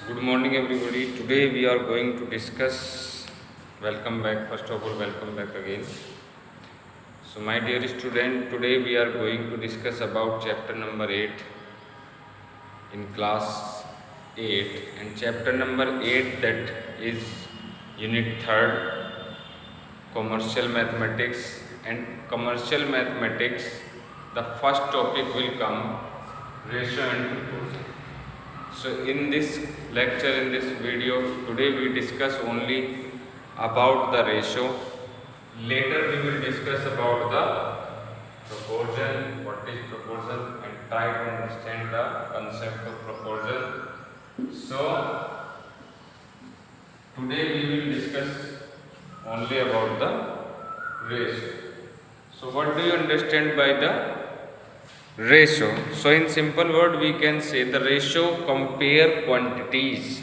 Good morning, everybody. Today we are going to discuss. Welcome back. First of all, welcome back again. So, my dear student, today we are going to discuss about chapter number 8 in class 8, and chapter number 8, that is unit 3rd, commercial mathematics. And commercial mathematics, the first topic will come ratio and proportion. So in this lecture, in this video, today we discuss only about the ratio. Later we will discuss about the proportion, what is proportion, and try to understand the concept of proportion. So today we will discuss only about the ratio. So what do you understand by the ratio? So in simple word we can say the ratio compare quantities.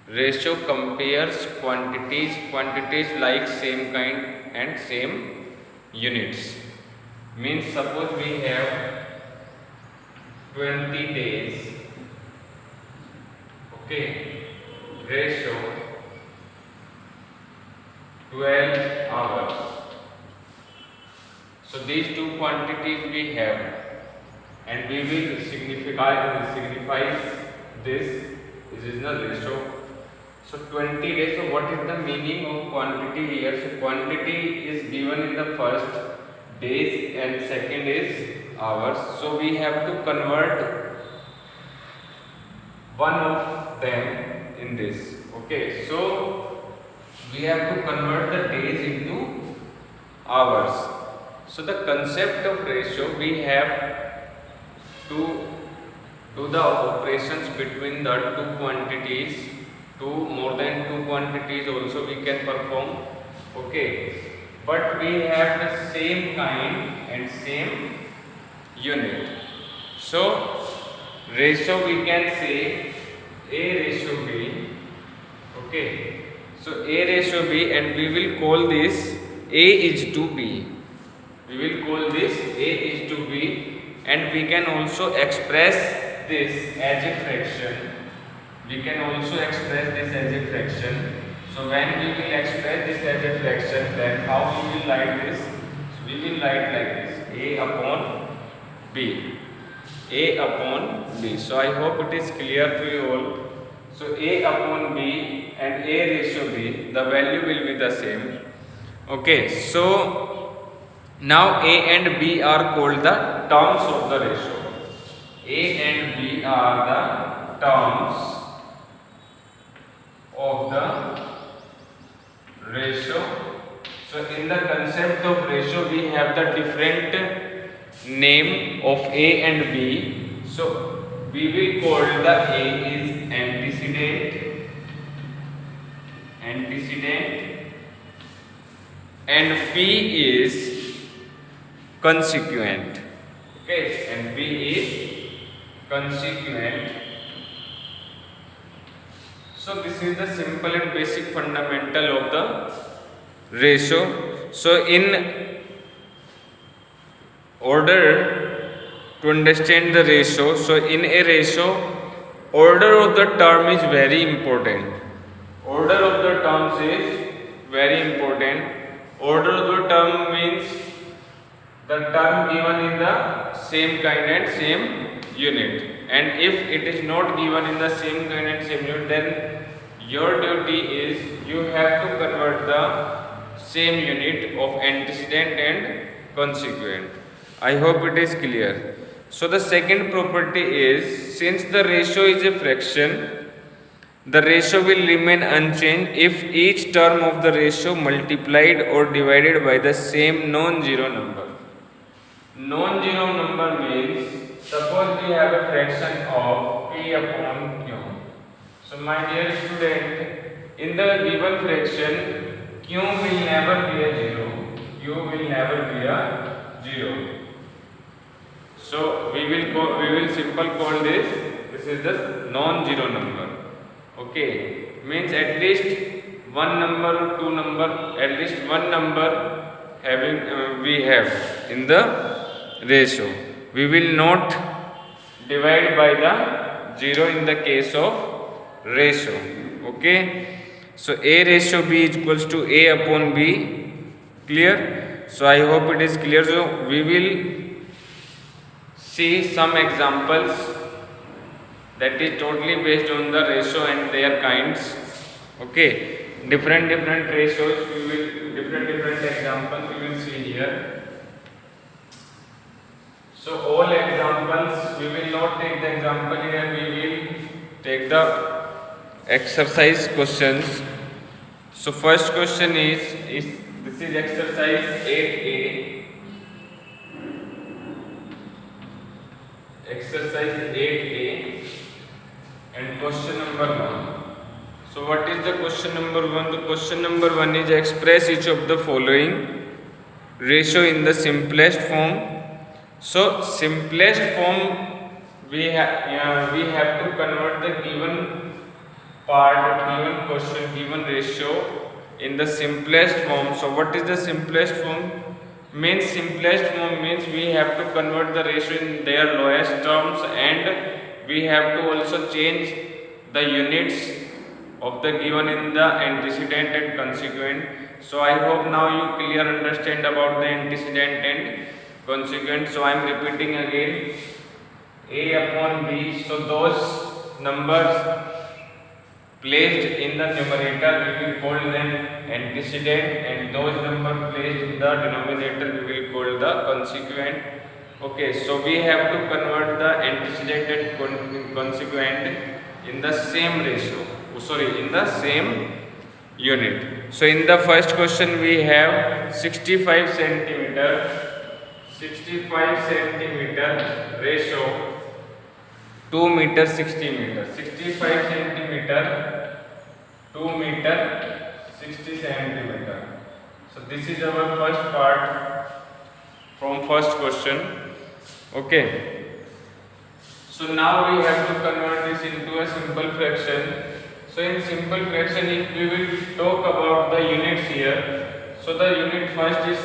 Ratio compares quantities like same kind and same units. Means suppose we have 20 days, okay, ratio 12 hours. So these two quantities we have, and we will signify this. This is the ratio. So 20 days. So what is the meaning of quantity here? So quantity is given in the first days and second is hours. So we have to convert one of them in this. Okay. So we have to convert the days into hours. So the concept of ratio, we have to do the operations between the two quantities. More than two quantities also we can perform, okay, but we have the same kind and same unit. So ratio we can say A ratio B, okay. So A ratio B, and we will call this A is to B. We will call this A is to B, and we can also express this as a fraction. We can also express this as a fraction. So when we will express this as a fraction, then how we will write this? So we will write like this: A upon B. A upon B. So I hope it is clear to you all. So A upon B and A ratio B, the value will be the same. Okay, so now A and B are called the terms of the ratio. A and B are the terms of the ratio. So in the concept of ratio, we have the different name of A and B. So we will call the A is antecedent, and B is consequent. Okay, and B is consequent. So this is the simple and basic fundamental of the ratio. So in order to understand the ratio, so in a ratio, order of the term is very important. Order of the terms is very important. Order of the term means the term given in the same kind and same unit. And if it is not given in the same kind and same unit, then your duty is you have to convert the same unit of antecedent and consequent. I hope it is clear. So the second property is, since the ratio is a fraction, the ratio will remain unchanged if each term of the ratio multiplied or divided by the same non-zero number. Non-zero number means, suppose we have a fraction of P upon Q. So my dear student, in the given fraction, Q will never be a 0, Q will never be a 0. So we will simple call this is the non-zero number. Okay, means at least one number, two number, at least one number having we have in the ratio. We will not divide by the 0 in the case of ratio. Okay, so A ratio B is equals to A upon B. Clear? So I hope it is clear. So we will see some examples that is totally based on the ratio and their kinds. Okay, different ratios we will, different examples we will see here. So all examples, we will not take the example here, we will take the exercise questions. So first question is this is exercise 8A. Exercise 8A and question number 1. So what is the question number 1? The question number 1 is express each of the following ratio in the simplest form. So simplest form we have to convert the given part, given question, given ratio in the simplest form. So what is the simplest form? Means simplest form means we have to convert the ratio in their lowest terms, and we have to also change the units of the given in the antecedent and consequent. So I hope now you clear understand about the antecedent and consequent. So I am repeating again, A upon B. So those numbers placed in the numerator we will call them antecedent, and those numbers placed in the denominator we will call the consequent. Okay, so we have to convert the antecedent and consequent in the same ratio, in the same unit. So in the first question we have 65 centimeter ratio 2 meter 60 meter. 65 centimeter 2 meter 60 centimeter. So this is our first part from first question. Okay, so now we have to convert this into a simple fraction. So in simple fraction, if we will talk about the units here, so the unit first is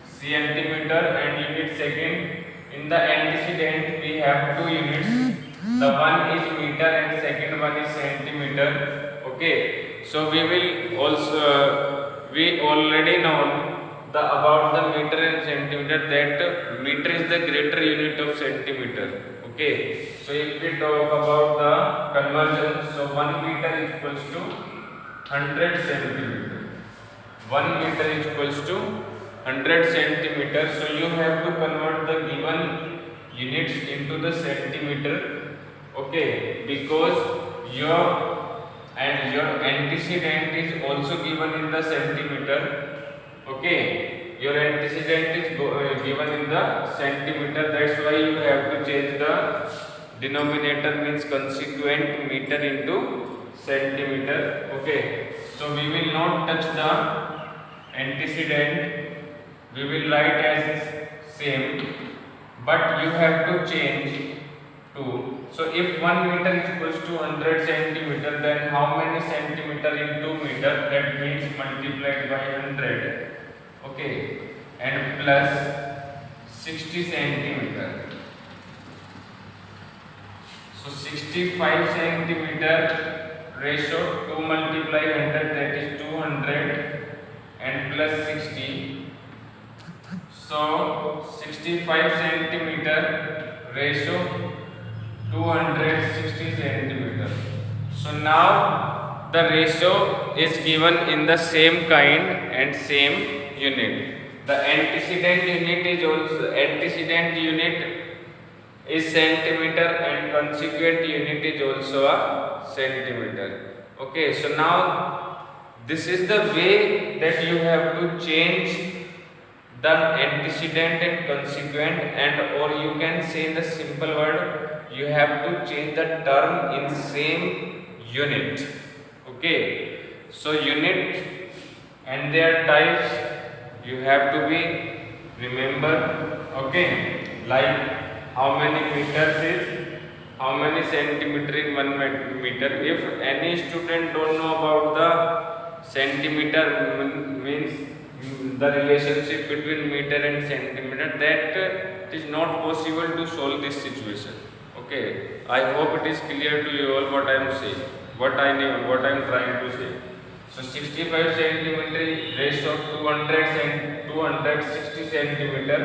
centimeter and unit second. In the antecedent we have two units, the one is meter and second one is centimeter. Okay, so we will also we already know about the meter and centimeter, that meter is the greater unit of centimeter. Okay, so if we talk about the conversion, so 1 meter is equals to 100 centimeter. 1 meter is equals to 100 centimeter. So you have to convert the given units into the centimeter. Okay, because your antecedent is also given in the centimeter. Okay, your antecedent is given in the centimeter. That's why you have to change the denominator, means consequent meter, into centimeter. Okay, so we will not touch the antecedent. We will write as same, but you have to change to. So if 1 meter is equals to 100 centimeter, then how many centimeter into meter? That means multiplied by 100. Okay, and plus 60 centimeter. So 65 centimeter ratio 2 multiply 100, that is 200, and plus 60. So 65 centimeter ratio 260 centimeter. So now the ratio is given in the same kind and same unit. The antecedent unit is centimeter and consequent unit is also a centimeter. Okay, so now this is the way that you have to change the antecedent and consequent, and or you can say in the simple word, you have to change the term in same unit. Okay, so unit and their types you have to be remember. Okay, like how many meters is, how many centimeter in 1 meter. If any student don't know about the centimeter, means the relationship between meter and centimeter, that is not possible to solve this situation. Okay, I hope it is clear to you all what I am saying. what I'm trying to say. So 65 centimeter ratio 260 centimeter.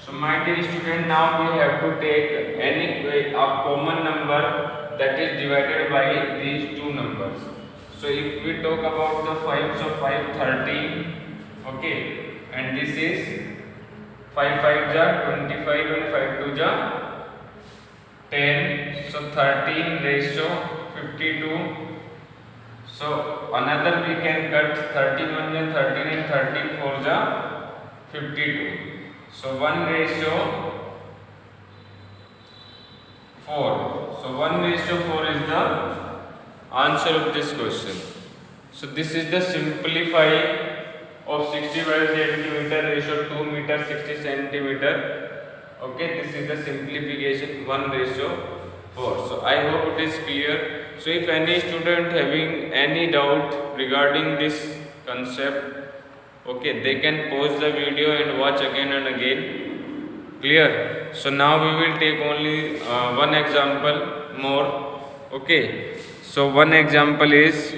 So my dear student, now we have to take a common number that is divided by these two numbers. So if we talk about the 5, so 5 13, okay, and this is 5 5 ja 25 and 5 2 ja 10, so 13 ratio 52. So another we can cut 13 1 ja 13 and 13 4 ja 52. So 1 ratio 4. So 1 ratio 4 is the answer of this question. So this is the simplify of 65 centimeter ratio 2 meter 60 centimeter. Okay, this is the simplification 1 ratio 4. So I hope it is clear. So if any student having any doubt regarding this concept, okay, they can pause the video and watch again and again. Clear? So now we will take only one example more. Okay, so one example is,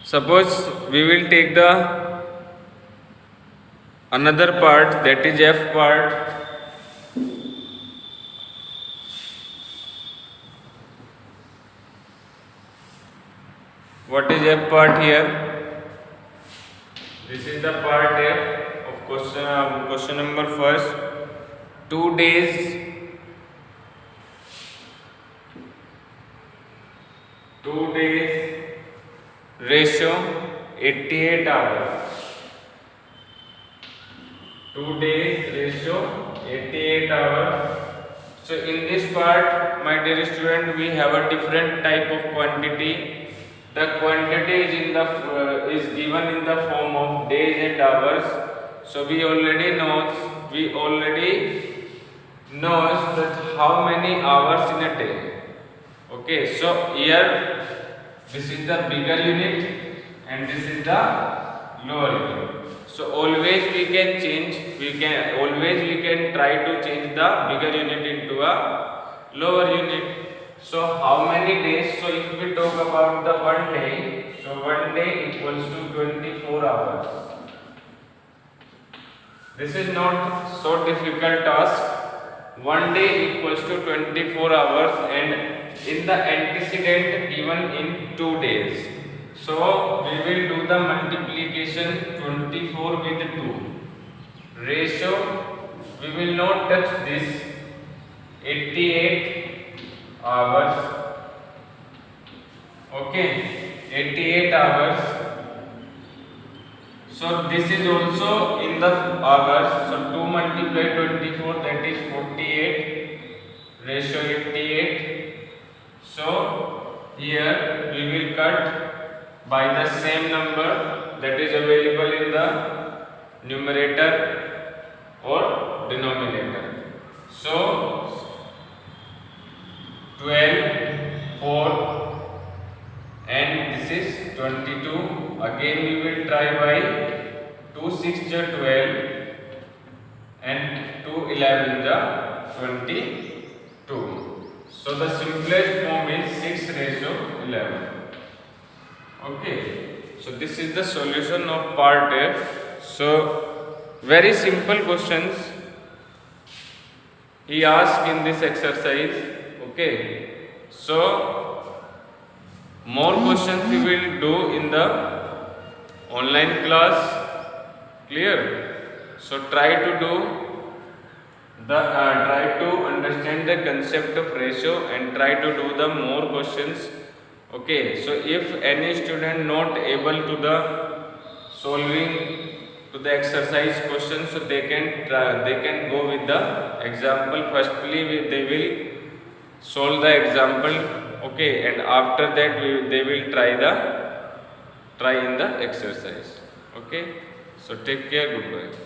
suppose we will take the another part, that is F part. What is F part here? This is the part F of question number first. 2 days, 2 days ratio 88 hours. 2 days ratio 88 hours. So in this part, my dear student, we have a different type of quantity. The quantity is given in the form of days and hours. So we already knows that how many hours in a day. Okay, so here this is the bigger unit and this is the lower unit. So always we can try to change the bigger unit into a lower unit. So how many days? So if we talk about the 1 day, so 1 day equals to 24 hours. This is not so difficult task. 1 day equals to 24 hours and in the antecedent given in 2 days. So we will do the multiplication 24 with 2. Ratio, we will not touch this, 88 hours. Okay, 88 hours. So this is also in the hours. So 2 multiplied 24, that is 48, ratio 88. So here we will cut by the same number that is available in the numerator or denominator. So 12, 4 and this is 22. Again we will try by 2 6 ja 12 and 2 11 ja 22. So the simplest form is 6 ratio 11. Okay, so this is the solution of part F. So very simple questions he asked in this exercise. Okay, so more questions we will do in the online class. Clear? So try to understand the concept of ratio and try to do the more questions. Okay, so if any student not able to the solving to the exercise questions, so they can go with the example. Firstly they will solve the example, okay, and after that they will try in the exercise. Okay, so take care, goodbye.